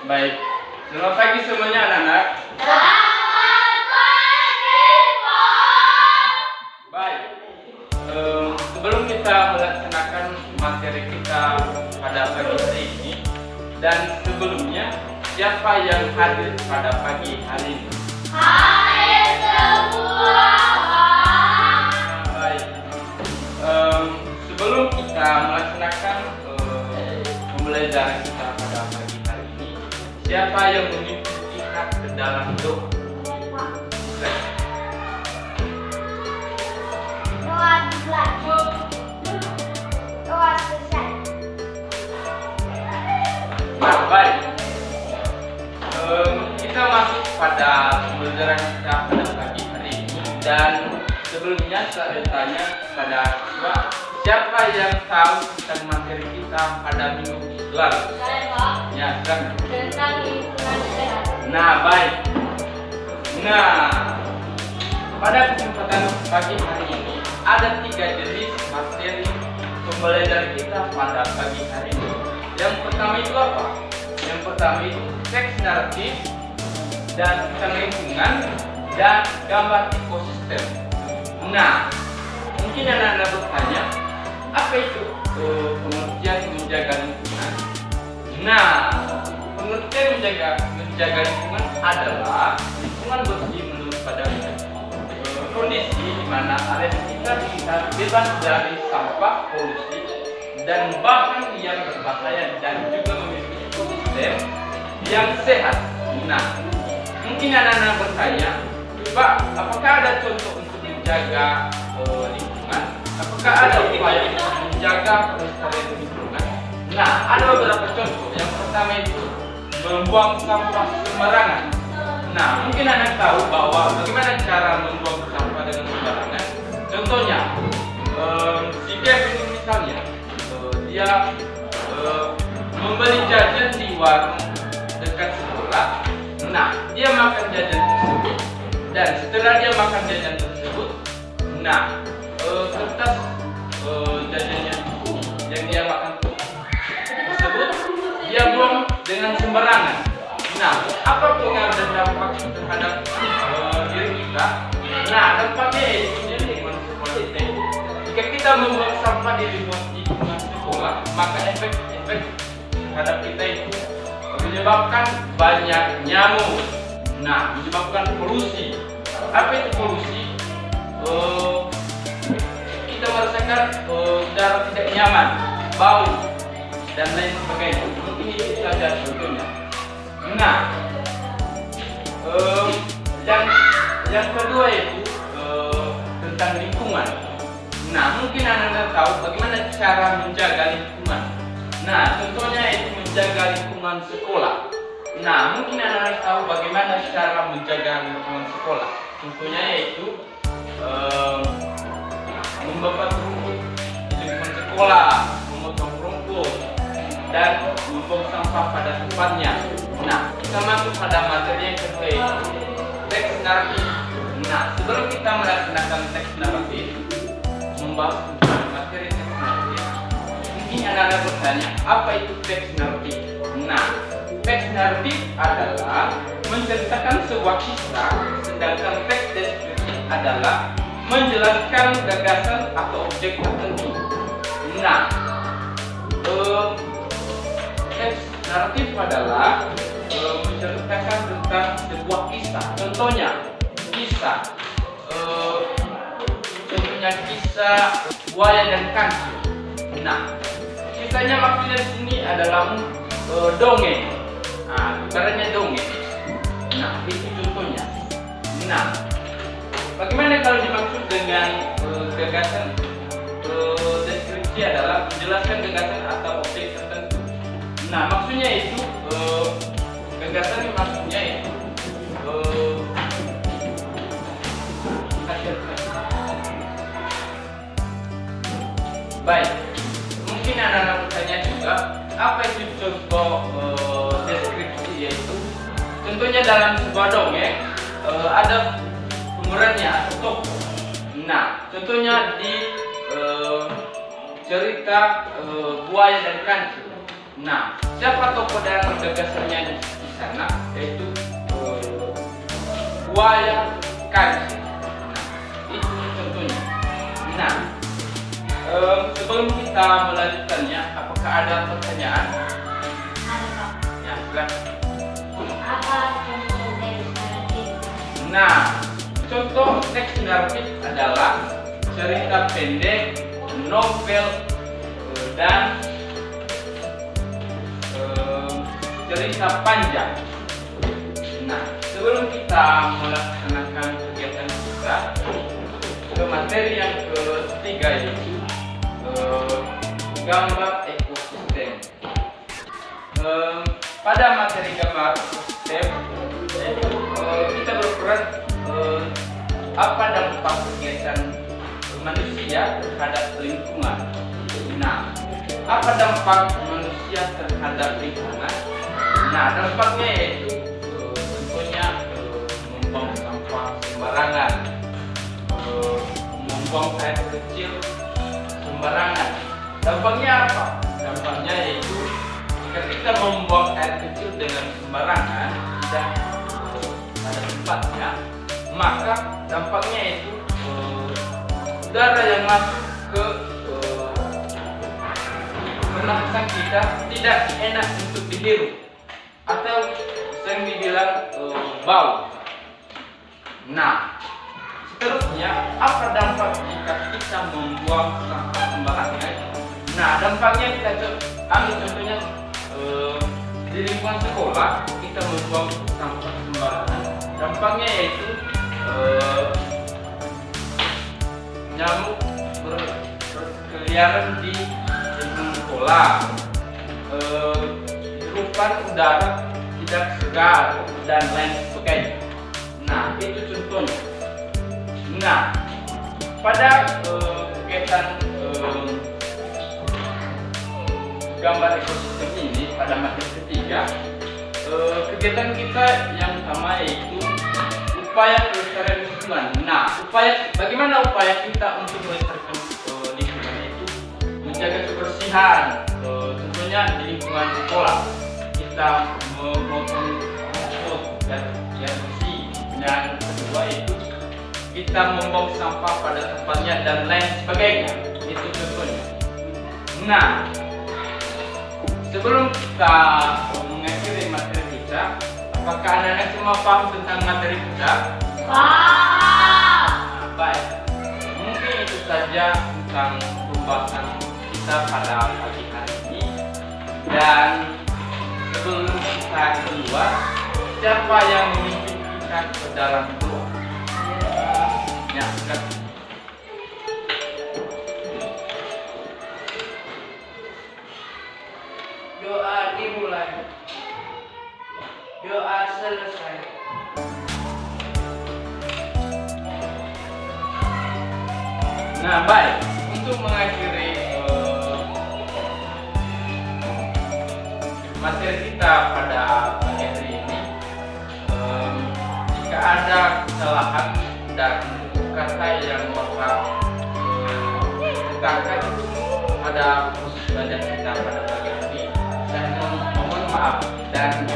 Baik, selamat pagi semuanya anak-anak. Selamat pagi, Pak. Baik, sebelum kita melaksanakan materi kita pada pagi hari ini, dan sebelumnya, siapa yang hadir pada pagi hari ini? Hai semua. Baik, sebelum kita melaksanakan pembelajaran kita pada pagi hari ini, siapa yang memimpin kita ke dalam doa? Doa selesai. Nah, baik. Kita masuk pada pembelajaran kita pada pagi hari ini, dan sebelumnya saya tanya pada siswa, siapa yang tahu tentang materi kita pada minggu lalu? Saya, Pak. Ya, silakan. Tentang lingkungan sehat. Nah, baik. Nah, pada kesempatan pagi hari ini ada 3 jenis materi pembelajaran kita pada pagi hari ini. Yang pertama itu apa? Yang pertama itu teks naratif dan tentang lingkungan dan gambar ekosistem. Nah, mungkin anak-anak bertanya, apa itu pengertian menjaga lingkungan? Nah, pengertian menjaga lingkungan adalah lingkungan bersih menurut pada kondisi di mana area sekitar kita bebas dari sampah, polusi, dan bahan yang berbahaya, dan juga memiliki ekosistem yang sehat. Nah, mungkin anak-anak bertanya, Pak, apakah ada contoh untuk menjaga lingkungan? Apakah ada upaya untuk menjaga kelestarian lingkungan? Nah, ada beberapa contoh. Yang pertama itu membuang sampah sembarangan. Nah, mungkin anak tahu bahwa bagaimana cara membuang sampah dengan sembarangan. Contohnya, si Kevin misalnya, dia membeli jajan di warung dekat sekolah. Nah, dia makan jajan tersebut, dan setelah dia makan jajan tersebut, nah, kertas jajannya yang dia makan tersebut dia buang dengan sembarangan. Nah, apa pengaruh dan dampak terhadap diri kita? Nah, dampaknya itu di lingkungan sekolah itu. Jika kita membuang sampah di lingkungan sekolah, maka efek terhadap kita itu menyebabkan banyak nyamuk. Nah, menyebabkan polusi. Apa itu polusi? Kita merasakan udara tidak nyaman, bau, dan lain sebagainya. Mungkin itu saja contohnya. Nah, yang kedua itu tentang lingkungan. Nah, mungkin anak-anak tahu bagaimana cara menjaga lingkungan. Nah, contohnya itu menjaga lingkungan sekolah. Nah, mungkin anak-anak tahu bagaimana cara menjaga lingkungan sekolah. Contohnya yaitu membakar rumput di lingkungan sekolah, memotong rumput, dan membuang sampah pada tempatnya. Nah, kita masuk pada materi yang kedua yaitu teks naratif. Nah, sebelum kita melaksanakan teks naratif, membahas tentang materi teks naratif, mungkin anak-anak bertanya, apa itu teks naratif? Nah, teks naratif adalah menceritakan sebuah kisah, sedangkan teks deskriptif adalah menjelaskan gagasan atau objek tertentu. Nah, teks naratif adalah menceritakan tentang sebuah kisah. Contohnya kisah buaya dan kancil. Nah, kisahnya maksudnya di sini adalah dongeng. Nah, ibaratnya dongeng. Nah, itu contohnya. Nah, bagaimana kalau dimaksud dengan gagasan? Deskripsi adalah menjelaskan gagasan atau objek tertentu. Nah, maksudnya itu gagasan maksudnya itu baik. Mungkin anak-anak bertanya juga, apa itu contoh deskripsi? Yaitu contohnya dalam sebuah dongeng ada pemerannya atau tokoh. Nah, contohnya di cerita buaya dan kancil. Nah, siapa tokoh dan gagasannya yaitu buaya kancing. Nah, itu contohnya. Nah, sebelum kita melanjutkannya, apakah ada pertanyaan? Ada Pak. Ya, silakan. Apa contoh dari Sarkit? Nah, contoh teks narratif adalah cerita pendek, novel, dan cerita panjang. Nah, sebelum kita melaksanakan kegiatan kita ke materi yang ketiga, yaitu gambar ekosistem. Pada materi gambar ekosistem kita berperan apa dampak kegiatan manusia terhadap lingkungan. Nah, apa dampak manusia terhadap lingkungan? Nah, dampaknya yaitu tentunya membuang sampah sembarangan, membuang air kecil sembarangan. Dampaknya apa? Dampaknya yaitu jika kita membuang air kecil dengan sembarangan, tidak pada tempatnya, maka dampaknya yaitu udara yang masuk ke pernafasan kita tidak enak untuk dihirup, atau sering dibilang bau. Nah, seterusnya apa dampak jika kita membuang sampah sembarangan? Nah, dampaknya kita ambil contohnya di lingkungan sekolah kita membuang sampah sembarangan. Dampaknya yaitu nyamuk berkeliaran di lingkungan sekolah, hirupan udara tidak segar, dan lain sebagainya. Nah, itu contohnya. Nah, pada kegiatan gambar ekosistem ini pada materi ketiga, kegiatan kita yang utama yaitu upaya pelestarian lingkungan. Nah, bagaimana upaya kita untuk melestarikan lingkungan itu? Menjaga kebersihan, tentunya di lingkungan sekolah. Kita memotong rumput dan yang bersih. Dan kedua itu kita membuang sampah pada tempatnya dan lain sebagainya. Itu contohnya. Nah, sebelum kita mengakhiri materi kita, apakah anak-anak semua paham tentang materi kita? Pak. Baik, mungkin itu saja tentang pembahasan kita pada pagi hari ini. Dan sebelum kita keluar, siapa yang memimpin kita ke dalam keluar? Ya, silakan. Doa dimulai. Doa selesai. Nah, baik. Untuk mengakhiri materi kita pada pagi hari ini, jika ada kesalahan dan kata yang Bapak katakan pada proses belajar kita pada pagi hari ini, saya mohon maaf dan